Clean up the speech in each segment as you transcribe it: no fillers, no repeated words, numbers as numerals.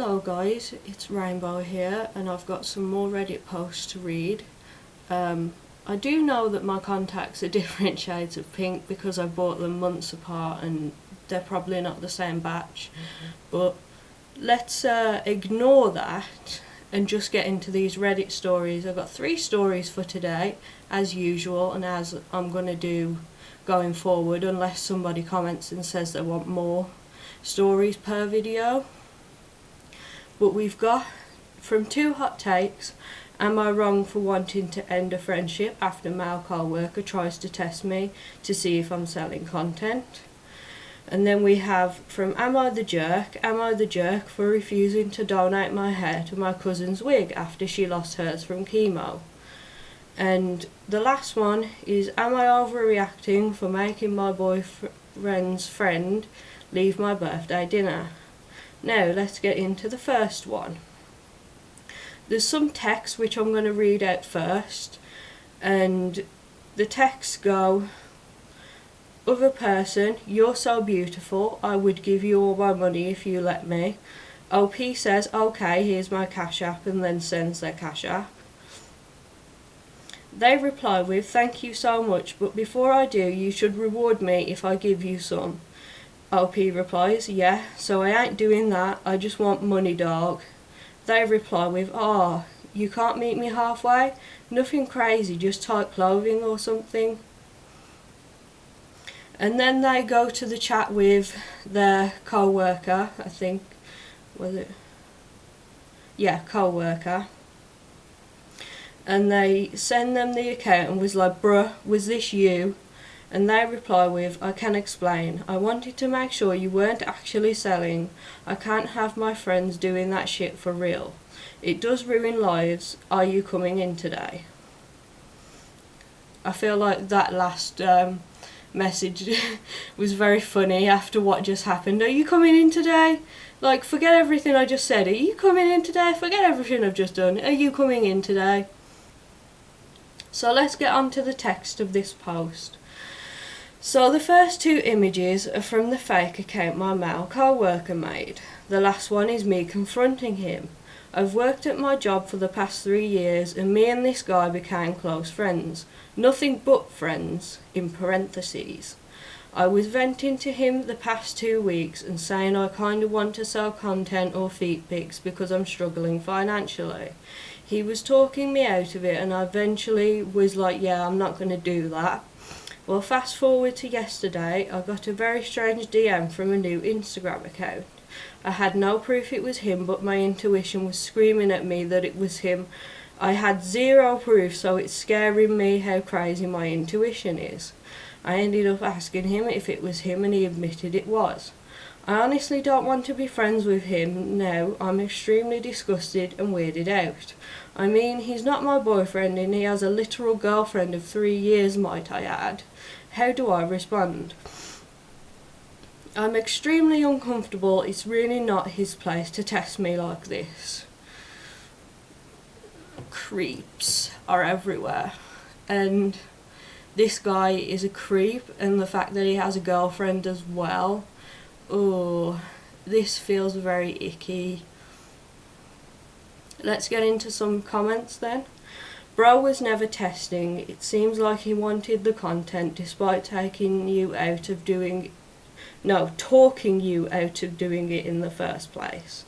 Hello guys, it's Rainbow here and I've got some more Reddit posts to read. I do know that my contacts are different shades of pink because I bought them months apart and they're probably not the same batch. But let's ignore that and just get into these Reddit stories. I've got 3 stories for today, as usual, and as I'm going to do going forward, unless somebody comments and says they want more stories per video. But we've got from 2 hot takes: am I wrong for wanting to end a friendship after male co-worker tries to test me to see if I'm selling content? And then we have from am I the jerk for refusing to donate my hair to my cousin's wig after she lost hers from chemo? And the last one is, am I overreacting for making my boyfriend's friend leave my birthday dinner? Now let's get into the first one. There's some text which I'm going to read out first, and the texts go: other person, you're so beautiful, I would give you all my money if you let me. OP says, okay, here's my Cash App, and then sends their Cash App. They reply with, thank you so much, but before I do, you should reward me if I give you some. OP replies, yeah, so I ain't doing that, I just want money, dog. They reply with, you can't meet me halfway? Nothing crazy, just tight clothing or something. And then they go to the chat with their co-worker, I think, was it? Yeah, co-worker. And they send them the account and was like, bruh, was this you? And they reply with, I can explain. I wanted to make sure you weren't actually selling. I can't have my friends doing that shit for real. It does ruin lives. Are you coming in today? I feel like that last message was very funny after what just happened. Are you coming in today? Like, forget everything I just said. Are you coming in today? Forget everything I've just done. Are you coming in today? So let's get on to the text of this post. So the first 2 images are from the fake account my male co-worker made. The last one is me confronting him. I've worked at my job for the past 3 years and me and this guy became close friends. Nothing but friends, in parentheses. I was venting to him the past 2 weeks and saying I kinda want to sell content or feet pics because I'm struggling financially. He was talking me out of it and I eventually was like, yeah, I'm not going to do that. Well, fast forward to yesterday, I got a very strange DM from a new Instagram account. I had no proof it was him, but my intuition was screaming at me that it was him. I had 0 proof, so it's scaring me how crazy my intuition is. I ended up asking him if it was him and he admitted it was. I honestly don't want to be friends with him now. I'm extremely disgusted and weirded out. I mean, he's not my boyfriend and he has a literal girlfriend of 3 years, might I add. How do I respond? I'm extremely uncomfortable. It's really not his place to test me like this. Creeps are everywhere. And this guy is a creep, and the fact that he has a girlfriend as well. Oh, this feels very icky. Let's get into some comments then. Bro was never testing. It seems like he wanted the content despite talking you out of doing it in the first place.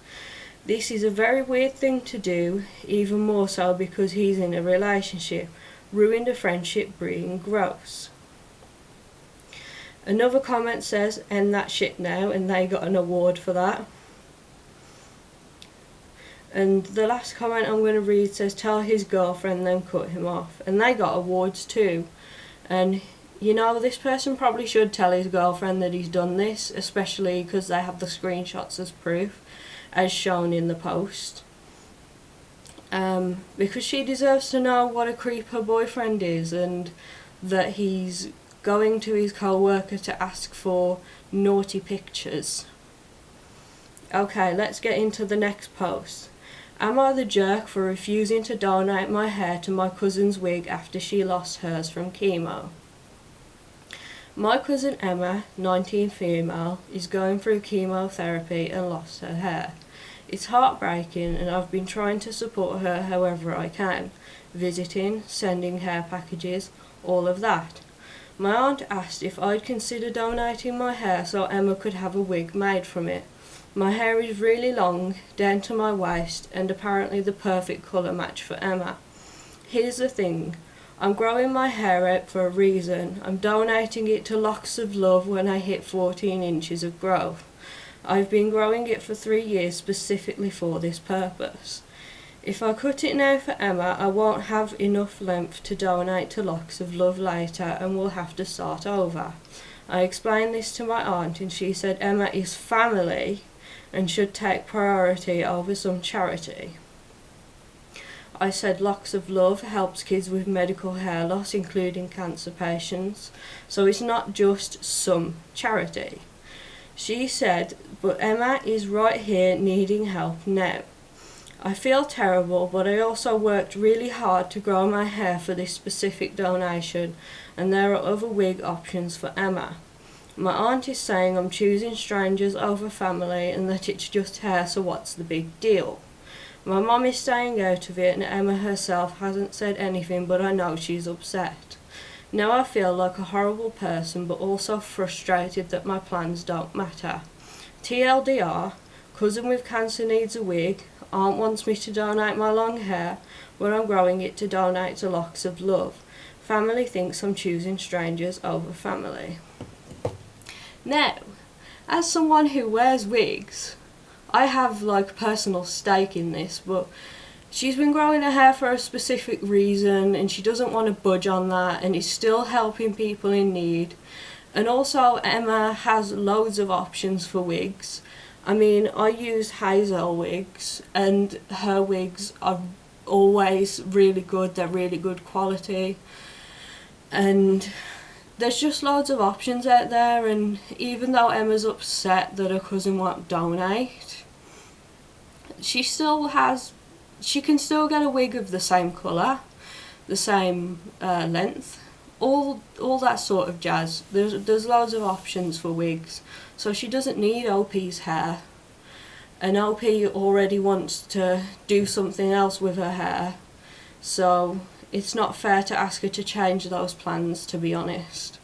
This is a very weird thing to do, even more so because he's in a relationship. Ruined a friendship being gross. Another comment says, end that shit now, and they got an award for that. And the last comment I'm going to read says, tell his girlfriend then cut him off. And they got awards too. And you know, this person probably should tell his girlfriend that he's done this, especially because they have the screenshots as proof, as shown in the post. Because she deserves to know what a creep her boyfriend is, and that he's going to his co-worker to ask for naughty pictures. Okay, let's get into the next post. Am I the jerk for refusing to donate my hair to my cousin's wig after she lost hers from chemo? My cousin Emma, 19 female, is going through chemotherapy and lost her hair. It's heartbreaking, and I've been trying to support her however I can, visiting, sending hair packages, all of that. My aunt asked if I'd consider donating my hair so Emma could have a wig made from it. My hair is really long, down to my waist, and apparently the perfect colour match for Emma. Here's the thing, I'm growing my hair out for a reason. I'm donating it to Locks of Love when I hit 14 inches of growth. I've been growing it for 3 years specifically for this purpose. If I cut it now for Emma, I won't have enough length to donate to Locks of Love later and will have to start over. I explained this to my aunt and she said Emma is family and should take priority over some charity. I said Locks of Love helps kids with medical hair loss, including cancer patients, so it's not just some charity. She said, but Emma is right here needing help now. I feel terrible, but I also worked really hard to grow my hair for this specific donation, and there are other wig options for Emma. My aunt is saying I'm choosing strangers over family and that it's just hair, so what's the big deal? My mum is staying out of it and Emma herself hasn't said anything, but I know she's upset. Now I feel like a horrible person, but also frustrated that my plans don't matter. TLDR, cousin with cancer needs a wig, aunt wants me to donate my long hair, but I'm growing it to donate to Locks of Love. Family thinks I'm choosing strangers over family. Now, as someone who wears wigs, I have like personal stake in this, but she's been growing her hair for a specific reason and she doesn't want to budge on that and is still helping people in need. And also Emma has loads of options for wigs. I mean, I use Hazel wigs and her wigs are always really good, they're really good quality. And there's just loads of options out there, and even though Emma's upset that her cousin won't donate, she can still get a wig of the same colour, the same length, all that sort of jazz. There's loads of options for wigs, so she doesn't need OP's hair, and OP already wants to do something else with her hair, so it's not fair to ask her to change those plans, to be honest.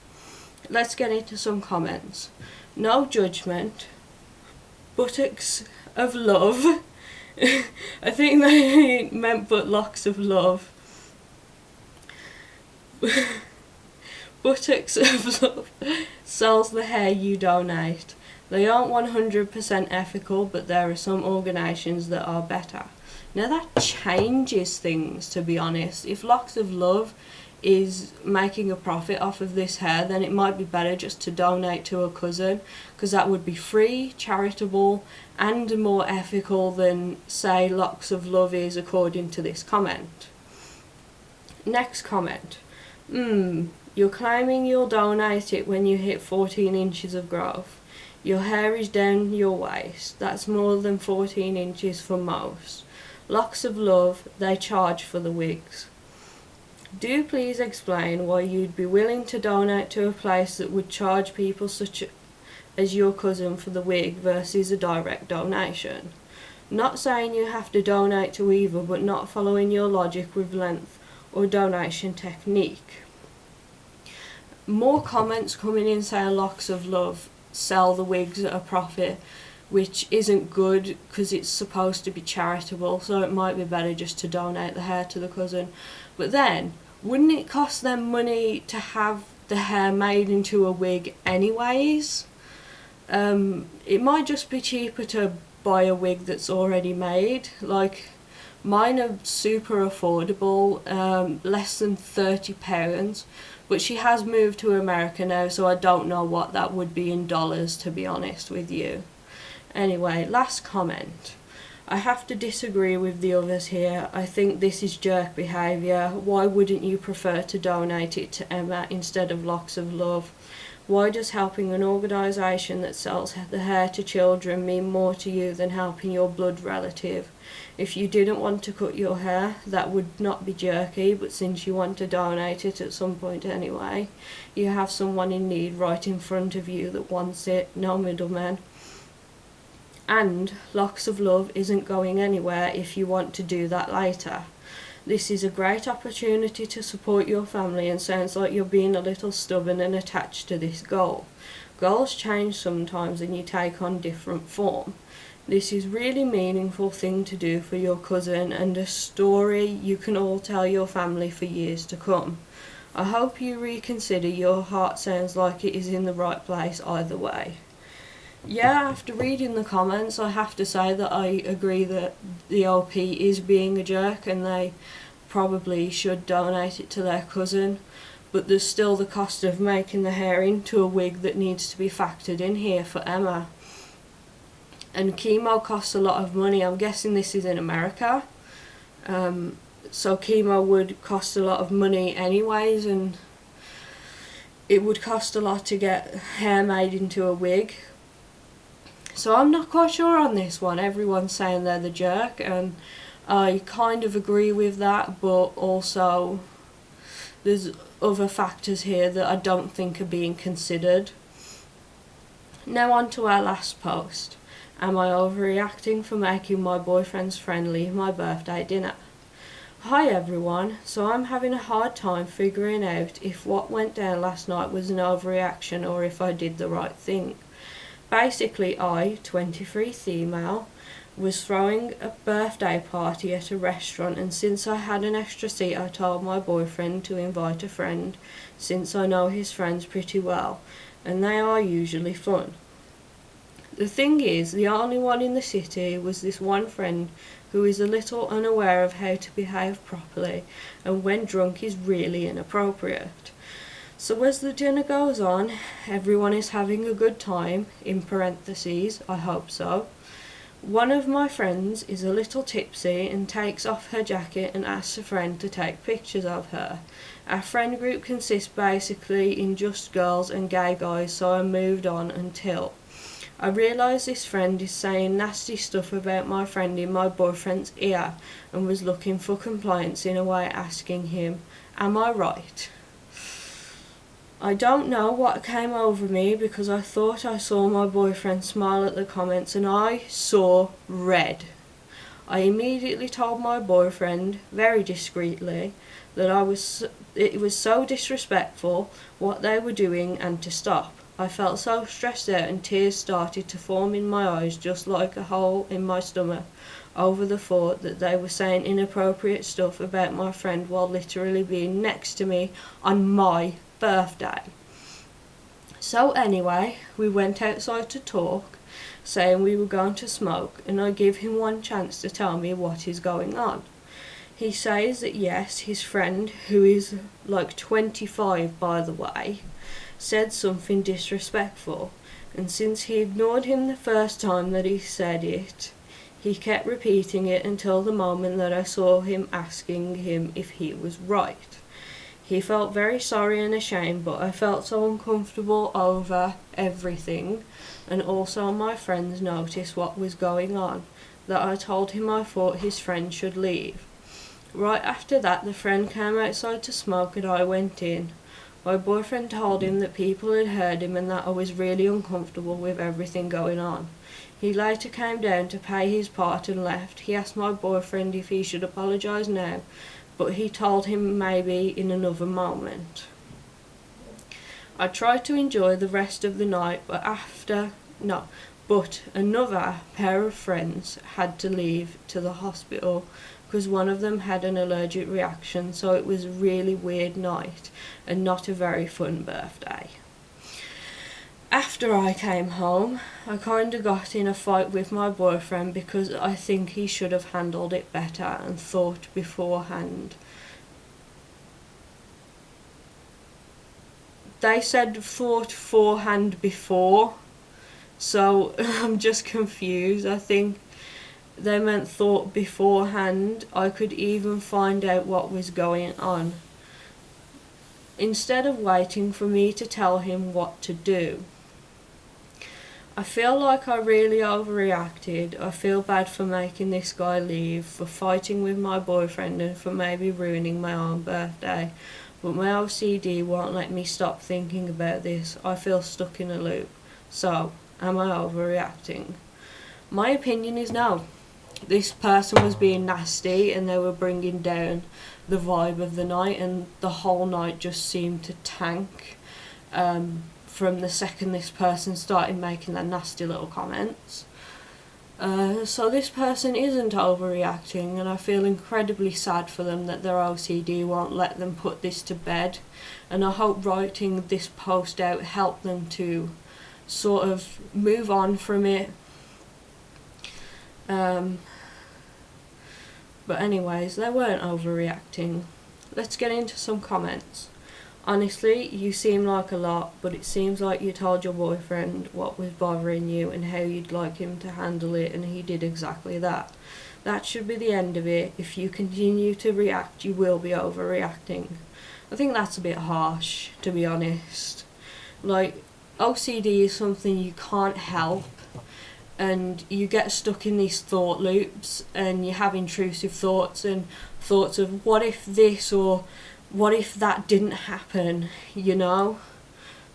Let's get into some comments. No judgment. Buttocks of Love. I think they meant but Locks of Love. Buttocks of Love sells the hair you donate. They aren't 100% ethical, but there are some organisations that are better. Now that changes things, to be honest. If Locks of Love is making a profit off of this hair, then it might be better just to donate to a cousin, because that would be free, charitable, and more ethical than, say, Locks of Love is according to this comment. Next comment. You're claiming you'll donate it when you hit 14 inches of growth. Your hair is down your waist. That's more than 14 inches for most. Locks of Love, they charge for the wigs. Do please explain why you'd be willing to donate to a place that would charge people such as your cousin for the wig versus a direct donation. Not saying you have to donate to either, but not following your logic with length or donation technique. More comments coming in saying Locks of Love sell the wigs at a profit, which isn't good because it's supposed to be charitable, so it might be better just to donate the hair to the cousin. But then, wouldn't it cost them money to have the hair made into a wig anyways? It might just be cheaper to buy a wig that's already made. Like, mine are super affordable, less than £30, but she has moved to America now, so I don't know what that would be in dollars, to be honest with you. Anyway, last comment. I have to disagree with the others here. I think this is jerk behaviour. Why wouldn't you prefer to donate it to Emma instead of Locks of Love? Why does helping an organisation that sells the hair to children mean more to you than helping your blood relative? If you didn't want to cut your hair, that would not be jerky, but since you want to donate it at some point anyway, you have someone in need right in front of you that wants it, no middlemen. And Locks of Love isn't going anywhere if you want to do that later. This is a great opportunity to support your family, and sounds like you're being a little stubborn and attached to this goal. Goals change sometimes and you take on different form. This is really meaningful thing to do for your cousin, and a story you can all tell your family for years to come. I hope you reconsider. Your heart sounds like it is in the right place either way. Yeah, after reading the comments, I have to say that I agree that the LP is being a jerk and they probably should donate it to their cousin, but there's still the cost of making the hair into a wig that needs to be factored in here for Emma. And chemo costs a lot of money. I'm guessing this is in America, so chemo would cost a lot of money anyways, and it would cost a lot to get hair made into a wig. So I'm not quite sure on this one. Everyone's saying they're the jerk, and I kind of agree with that, but also there's other factors here that I don't think are being considered. Now on to our last post. Am I overreacting for making my boyfriend's friend leave my birthday dinner? Hi everyone, so I'm having a hard time figuring out if what went down last night was an overreaction or if I did the right thing. Basically, I, 23 female, was throwing a birthday party at a restaurant, and since I had an extra seat I told my boyfriend to invite a friend, since I know his friends pretty well, and they are usually fun. The thing is, the only one in the city was this one friend who is a little unaware of how to behave properly, and when drunk is really inappropriate. So as the dinner goes on, everyone is having a good time, in parentheses, I hope so. One of my friends is a little tipsy and takes off her jacket and asks a friend to take pictures of her. Our friend group consists basically in just girls and gay guys, so I moved on until I realised this friend is saying nasty stuff about my friend in my boyfriend's ear, and was looking for compliance in a way, asking him, am I right? I don't know what came over me, because I thought I saw my boyfriend smile at the comments and I saw red. I immediately told my boyfriend, very discreetly, that it was so disrespectful what they were doing and to stop. I felt so stressed out and tears started to form in my eyes, just like a hole in my stomach, over the thought that they were saying inappropriate stuff about my friend while literally being next to me on my birthday. So anyway, we went outside to talk, saying we were going to smoke, and I give him one chance to tell me what is going on. He says that yes, his friend, who is like 25 by the way, said something disrespectful, and since he ignored him the first time that he said it, he kept repeating it until the moment that I saw him asking him if he was right. He felt very sorry and ashamed, but I felt so uncomfortable over everything, and also my friends noticed what was going on, that I told him I thought his friend should leave. Right after that, the friend came outside to smoke and I went in. My boyfriend told him that people had heard him and that I was really uncomfortable with everything going on. He later came down to pay his part and left. He asked my boyfriend if he should apologise now, but he told him maybe in another moment. I tried to enjoy the rest of the night, but another pair of friends had to leave to the hospital because one of them had an allergic reaction, so it was a really weird night and not a very fun birthday. After I came home, I kind of got in a fight with my boyfriend because I think he should have handled it better and thought beforehand. They said thought forehand before, so I'm just confused. I think they meant thought beforehand. I could even find out what was going on, instead of waiting for me to tell him what to do. I feel like I really overreacted. I feel bad for making this guy leave, for fighting with my boyfriend, and for maybe ruining my own birthday. But my OCD won't let me stop thinking about this. I feel stuck in a loop. So, am I overreacting? My opinion is no. This person was being nasty and they were bringing down the vibe of the night, and the whole night just seemed to tank from the second this person started making their nasty little comments. So this person isn't overreacting, and I feel incredibly sad for them that their OCD won't let them put this to bed, and I hope writing this post out helped them to sort of move on from it. But anyways, they weren't overreacting. Let's get into some comments. Honestly, you seem like a lot, but it seems like you told your boyfriend what was bothering you and how you'd like him to handle it, and he did exactly that. That should be the end of it. If you continue to react, you will be overreacting. I think that's a bit harsh, to be honest. Like, OCD is something you can't help, and you get stuck in these thought loops, and you have intrusive thoughts and thoughts of what if this or what if that didn't happen, you know?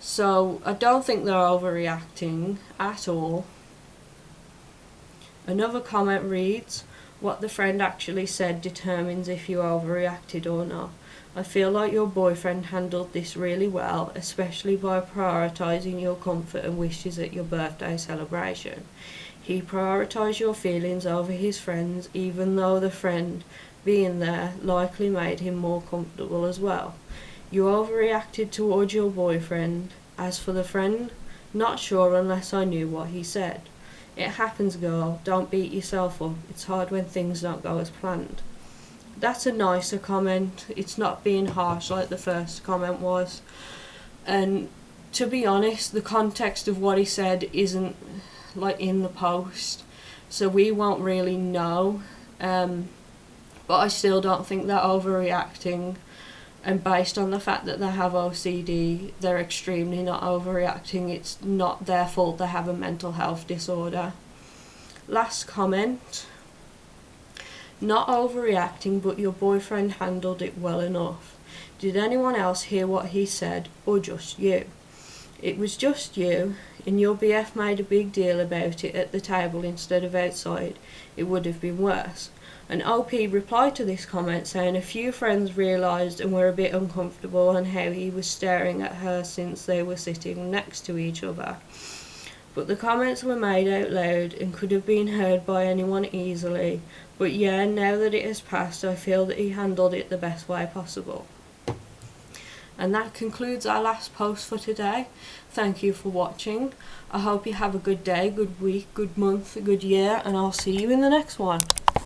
So I don't think they're overreacting at all. Another comment reads, what the friend actually said determines if you overreacted or not. I feel like your boyfriend handled this really well, especially by prioritising your comfort and wishes at your birthday celebration. He prioritised your feelings over his friends, even though the friend being there likely made him more comfortable as well. You overreacted towards your boyfriend. As for the friend, not sure unless I knew what he said. It happens, girl. Don't beat yourself up. It's hard when things don't go as planned. That's a nicer comment. It's not being harsh like the first comment was. And to be honest, the context of what he said isn't like in the post, so we won't really know. But I still don't think they're overreacting, and based on the fact that they have OCD, they're extremely not overreacting. It's not their fault they have a mental health disorder. Last comment. Not overreacting, but your boyfriend handled it well enough. Did anyone else hear what he said, or just you? It was just you, and your BF made a big deal about it at the table instead of outside. It would have been worse. An OP replied to this comment saying a few friends realised and were a bit uncomfortable on how he was staring at her since they were sitting next to each other. But the comments were made out loud and could have been heard by anyone easily. But yeah, now that it has passed, I feel that he handled it the best way possible. And that concludes our last post for today. Thank you for watching. I hope you have a good day, good week, good month, good year, and I'll see you in the next one.